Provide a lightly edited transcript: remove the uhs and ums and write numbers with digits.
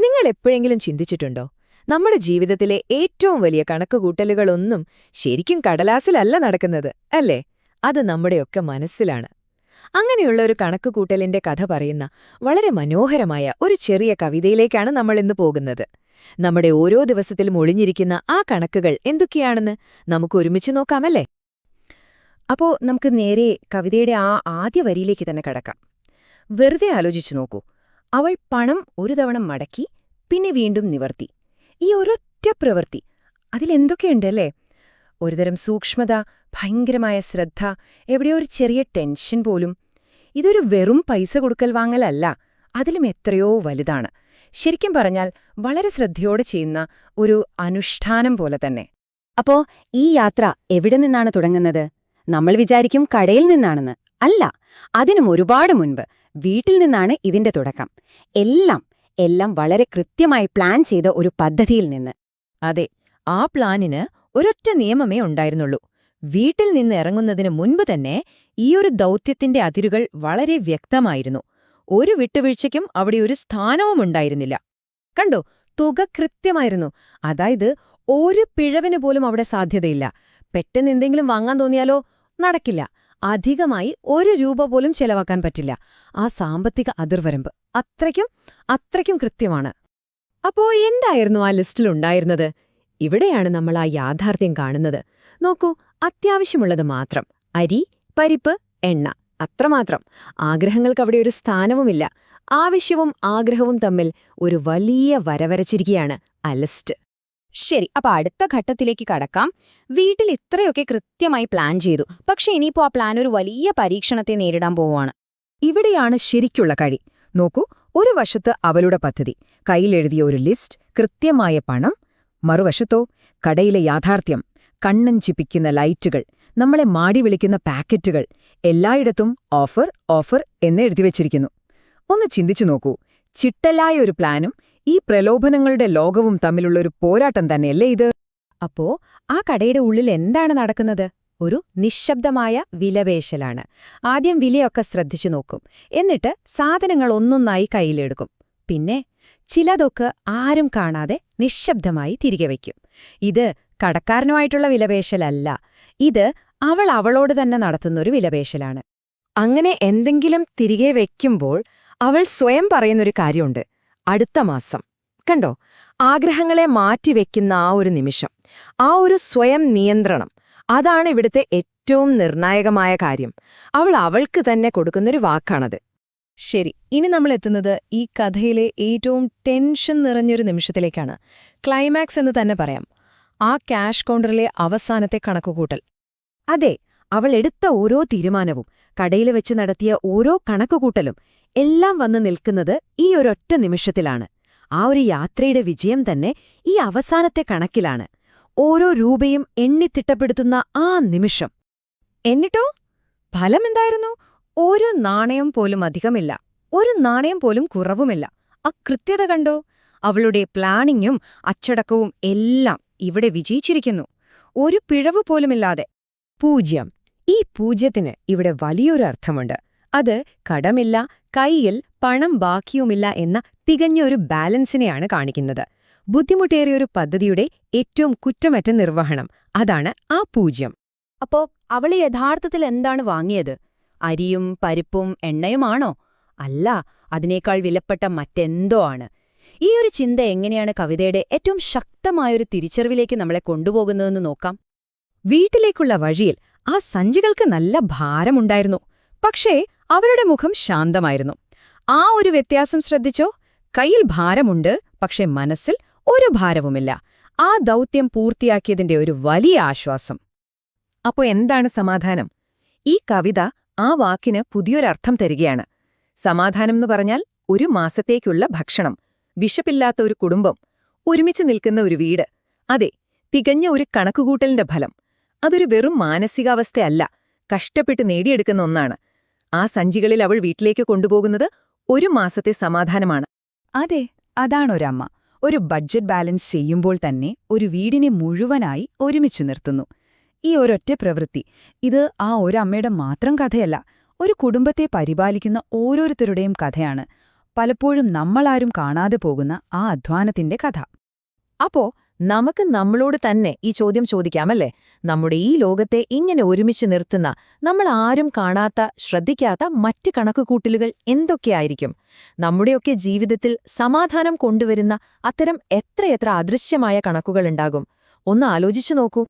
നിങ്ങൾ എപ്പോഴെങ്കിലും ചിന്തിച്ചിട്ടുണ്ടോ നമ്മുടെ ജീവിതത്തിലെ ഏറ്റവും വലിയ കണക്കുകൂട്ടലുകളൊന്നും ശരിക്കും കടലാസിലല്ല നടക്കുന്നത് അല്ലേ? അത് നമ്മുടെയൊക്കെ മനസ്സിലാണ്. അങ്ങനെയുള്ള ഒരു കണക്കുകൂട്ടലിന്റെ കഥ പറയുന്ന വളരെ മനോഹരമായ ഒരു ചെറിയ കവിതയിലേക്കാണ് നമ്മൾ ഇന്ന് പോകുന്നത്. നമ്മുടെ ഓരോ ദിവസത്തിലും ഒളിഞ്ഞിരിക്കുന്ന ആ കണക്കുകൾ എന്തൊക്കെയാണെന്ന് നമുക്ക് ഒരുമിച്ച് നോക്കാമല്ലേ? അപ്പോ നമുക്ക് നേരെ കവിതയുടെ ആ ആദ്യ വരിയിലേക്ക് തന്നെ കടക്കാം. വെറുതെ ആലോചിച്ചു നോക്കൂ. അവൾ പണം ഒരു തവണ മടക്കി, പിന്നെ വീണ്ടും നിവർത്തി. ഈ ഒരൊറ്റ പ്രവൃത്തി, അതിലെന്തൊക്കെയുണ്ടല്ലേ? ഒരുതരം സൂക്ഷ്മത, ഭയങ്കരമായ ശ്രദ്ധ, എവിടെയോ ഒരു ചെറിയ ടെൻഷൻ പോലും. ഇതൊരു വെറും പൈസ കൊടുക്കൽ വാങ്ങലല്ല, അതിലും എത്രയോ വലുതാണ്. ശരിക്കും പറഞ്ഞാൽ വളരെ ശ്രദ്ധയോടെ ചെയ്യുന്ന ഒരു അനുഷ്ഠാനം പോലെ തന്നെ. അപ്പോ ഈ യാത്ര എവിടെ നിന്നാണ് തുടങ്ങുന്നത്? നമ്മൾ വിചാരിക്കും കടയിൽ നിന്നാണെന്ന്. അല്ല, അതിനും ഒരുപാട് മുൻപ് വീട്ടിൽ നിന്നാണ് ഇതിന്റെ തുടക്കം. എല്ലാം വളരെ കൃത്യമായി പ്ലാൻ ചെയ്ത ഒരു പദ്ധതിയിൽ നിന്ന്. അതെ, ആ പ്ലാനിന് ഒരൊറ്റ നിയമമേ ഉണ്ടായിരുന്നുള്ളൂ. വീട്ടിൽ നിന്ന് ഇറങ്ങുന്നതിന് മുൻപ് തന്നെ ഈയൊരു ദൗത്യത്തിന്റെ അതിരുകൾ വളരെ വ്യക്തമായിരുന്നു. ഒരു വിട്ടുവീഴ്ചയ്ക്കും അവിടെ ഒരു സ്ഥാനവും ഉണ്ടായിരുന്നില്ല. കണ്ടോ, തുക കൃത്യമായിരുന്നു. അതായത് ഒരു പിഴവിന് പോലും അവിടെ സാധ്യതയില്ല. പെട്ടെന്ന് എന്തെങ്കിലും വാങ്ങാൻ തോന്നിയാലോ? നടക്കില്ല. അധികമായി ഒരു രൂപ പോലും ചെലവാക്കാൻ പറ്റില്ല. ആ സാമ്പത്തിക അതിർവരമ്പ് അത്രയ്ക്കും കൃത്യമാണ്. അപ്പോ എന്തായിരുന്നു ആ ലിസ്റ്റിലുണ്ടായിരുന്നത്? ഇവിടെയാണ് നമ്മൾ ആ യാഥാർത്ഥ്യം കാണുന്നത്. നോക്കൂ, അത്യാവശ്യമുള്ളത് മാത്രം. അരി, പരിപ്പ്, എണ്ണ, അത്രമാത്രം. ആഗ്രഹങ്ങൾക്കവിടെ ഒരു സ്ഥാനവുമില്ല. ആവശ്യവും ആഗ്രഹവും തമ്മിൽ ഒരു വലിയ വരവരച്ചിരിക്കുകയാണ് ആ ലിസ്റ്റ്. ശരി, അപ്പൊ അടുത്ത ഘട്ടത്തിലേക്ക് കടക്കാം. വീട്ടിൽ ഇത്രയൊക്കെ കൃത്യമായി പ്ലാൻ ചെയ്തു, പക്ഷെ ഇനിയിപ്പോ ആ പ്ലാൻ ഒരു വലിയ പരീക്ഷണത്തെ നേരിടാൻ പോവുകയാണ്. ഇവിടെയാണ് ശരിക്കുള്ള കഴി. നോക്കൂ, ഒരു വശത്ത് അവളുടെ പദ്ധതി, കയ്യിലെഴുതിയ ഒരു ലിസ്റ്റ്, കൃത്യമായ പണം. മറുവശത്തോ കടയിലെ യാഥാർത്ഥ്യം, കണ്ണഞ്ചിപ്പിക്കുന്ന ലൈറ്റുകൾ, നമ്മളെ മാടി വിളിക്കുന്ന പാക്കറ്റുകൾ. എല്ലായിടത്തും ഓഫർ ഓഫർ എന്ന് എഴുതിവെച്ചിരിക്കുന്നു. ഒന്ന് ചിന്തിച്ചു നോക്കൂ, ചിട്ടലായ ഒരു പ്ലാനും ഈ പ്രലോഭനങ്ങളുടെ ലോകവും തമ്മിലുള്ളൊരു പോരാട്ടം തന്നെയല്ലേ ഇത്? അപ്പോ ആ കടയുടെ ഉള്ളിൽ എന്താണ് നടക്കുന്നത്? ഒരു നിശ്ശബ്ദമായ വിലപേശലാണ്. ആദ്യം വിലയൊക്കെ ശ്രദ്ധിച്ചു നോക്കും, എന്നിട്ട് സാധനങ്ങൾ ഒന്നൊന്നായി കയ്യിലെടുക്കും. പിന്നെ ചിലതൊക്കെ ആരും കാണാതെ നിശ്ശബ്ദമായി തിരികെ വയ്ക്കും. ഇത് കടക്കാരനുമായിട്ടുള്ള വിലപേശലല്ല, ഇത് അവളോട് തന്നെ നടത്തുന്നൊരു വിലപേശലാണ്. അങ്ങനെ എന്തെങ്കിലും തിരികെ വയ്ക്കുമ്പോൾ അവൾ സ്വയം പറയുന്നൊരു കാര്യമുണ്ട്: അടുത്ത മാസം. കണ്ടോ, ആഗ്രഹങ്ങളെ മാറ്റിവെക്കുന്ന ആ ഒരു നിമിഷം, ആ ഒരു സ്വയം നിയന്ത്രണം, അതാണ് ഇവിടുത്തെ ഏറ്റവും നിർണായകമായ കാര്യം. അവൾക്ക് തന്നെ കൊടുക്കുന്നൊരു വാക്കാണത്. ശരി, ഇനി നമ്മൾ എത്തുന്നത് ഈ കഥയിലെ ഏറ്റവും ടെൻഷൻ നിറഞ്ഞൊരു നിമിഷത്തിലേക്കാണ്. ക്ലൈമാക്സ് എന്ന് തന്നെ പറയാം. ആ ക്യാഷ് കൗണ്ടറിലെ അവസാനത്തെ കണക്കുകൂട്ടൽ. അതെ, അവൾ എടുത്ത ഓരോ തീരുമാനവും, കടയിൽ വെച്ച് നടത്തിയ ഓരോ കണക്കുകൂട്ടലും എല്ലാം വന്ന് നിൽക്കുന്നത് ഈ ഒരൊറ്റ നിമിഷത്തിലാണ്. ആ ഒരു യാത്രയുടെ വിജയം തന്നെ ഈ അവസാനത്തെ കണക്കിലാണ്. ഓരോ രൂപയും എണ്ണിത്തിട്ടപ്പെടുത്തുന്ന ആ നിമിഷം. എന്നിട്ടോ ഫലമെന്തായിരുന്നു? ഒരു നാണയം പോലും അധികമില്ല, ഒരു നാണയം പോലും കുറവുമില്ല. ആ കൃത്യത കണ്ടോ? അവളുടെ പ്ലാനിങ്ങും അച്ചടക്കവും എല്ലാം ഇവിടെ വിജയിച്ചിരിക്കുന്നു, ഒരു പിഴവ് പോലുമില്ലാതെ. 0. ഈ 0ത്തിന് ഇവിടെ വലിയൊരു അർത്ഥമുണ്ട്. അത് കടമില്ല, കൈയിൽ പണം ബാക്കിയുമില്ല എന്ന തികഞ്ഞൊരു ബാലൻസിനെയാണ് കാണിക്കുന്നത്. ബുദ്ധിമുട്ടേറിയൊരു പദ്ധതിയുടെ ഏറ്റവും കുറ്റമറ്റ നിർവഹണം, അതാണ് ആ 0. അപ്പോ അവള് യഥാർത്ഥത്തിൽ എന്താണ് വാങ്ങിയത്? അരിയും പരിപ്പും എണ്ണയുമാണോ? അല്ല, അതിനേക്കാൾ വിലപ്പെട്ട മറ്റെന്തോ ആണ്. ഈ ഒരു ചിന്ത എങ്ങനെയാണ് കവിതയുടെ ഏറ്റവും ശക്തമായൊരു തിരിച്ചറിവിലേക്ക് നമ്മളെ കൊണ്ടുപോകുന്നതെന്ന് നോക്കാം. വീട്ടിലേക്കുള്ള വഴിയിൽ ആ സഞ്ചികൾക്ക് നല്ല ഭാരമുണ്ടായിരുന്നു, പക്ഷേ അവരുടെ മുഖം ശാന്തമായിരുന്നു. ആ ഒരു വ്യത്യാസം ശ്രദ്ധിച്ചോ? കയ്യിൽ ഭാരമുണ്ട്, പക്ഷേ മനസ്സിൽ ഒരു ഭാരവുമില്ല. ആ ദൗത്യം പൂർത്തിയാക്കിയതിന്റെ ഒരു വലിയ ആശ്വാസം. അപ്പോ എന്താണ് സമാധാനം? ഈ കവിത ആ വാക്കിന് പുതിയൊരർത്ഥം തരികയാണ്. സമാധാനം എന്ന് പറഞ്ഞാൽ ഒരു മാസത്തേക്കുള്ള ഭക്ഷണം, വിശപ്പില്ലാത്ത ഒരു കുടുംബം, ഒരുമിച്ച് നിൽക്കുന്ന ഒരു വീട്. അതെ, തികഞ്ഞ ഒരു കണക്കുകൂട്ടലിന്റെ ഫലം. അതൊരു വെറും മാനസികാവസ്ഥയല്ല, കഷ്ടപ്പെട്ട് നേടിയെടുക്കുന്ന ഒന്നാണ്. ആ സഞ്ചികളിൽ അവൾ വീട്ടിലേക്ക് കൊണ്ടുപോകുന്നത് ഒരു മാസത്തെ സമാധാനമാണ്. അതെ, അതാണൊരമ്മ. ഒരു ബഡ്ജറ്റ് ബാലൻസ് ചെയ്യുമ്പോൾ തന്നെ ഒരു വീടിനെ മുഴുവനായി ഒരുമിച്ചു നിർത്തുന്നു. ഈ ഒരൊറ്റ പ്രവൃത്തി, ഇത് ആ ഒരമ്മയുടെ മാത്രം കഥയല്ല, ഒരു കുടുംബത്തെ പരിപാലിക്കുന്ന ഓരോരുത്തരുടെയും കഥയാണ്. പലപ്പോഴും നമ്മളാരും കാണാതെ പോകുന്ന ആ അധ്വാനത്തിന്റെ കഥ. അപ്പോ നമുക്ക് നമ്മളോട് തന്നെ ഈ ചോദ്യം ചോദിക്കാമല്ലേ, നമ്മുടെ ഈ ലോകത്തെ ഇങ്ങനെ ഒരുമിച്ച് നിർത്തുന്ന, നമ്മൾ ആരും കാണാത്ത, ശ്രദ്ധിക്കാത്ത മറ്റ് കണക്കുകൂട്ടലുകൾ എന്തൊക്കെയായിരിക്കും? നമ്മുടെയൊക്കെ ജീവിതത്തിൽ സമാധാനം കൊണ്ടുവരുന്ന അത്തരം എത്രയെത്ര അദൃശ്യമായ കണക്കുകളുണ്ടാകും? ഒന്ന് ആലോചിച്ചു നോക്കൂ.